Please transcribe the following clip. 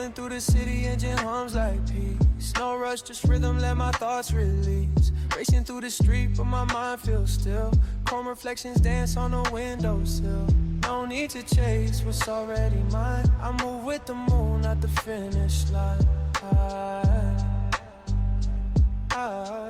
Rolling through the city, engine hums like peace. No rush, just rhythm, let my thoughts release. Racing through the street, but my mind feels still. Chrome reflections dance on the windowsill. No need to chase what's already mine. I move with the moon at the finish line. I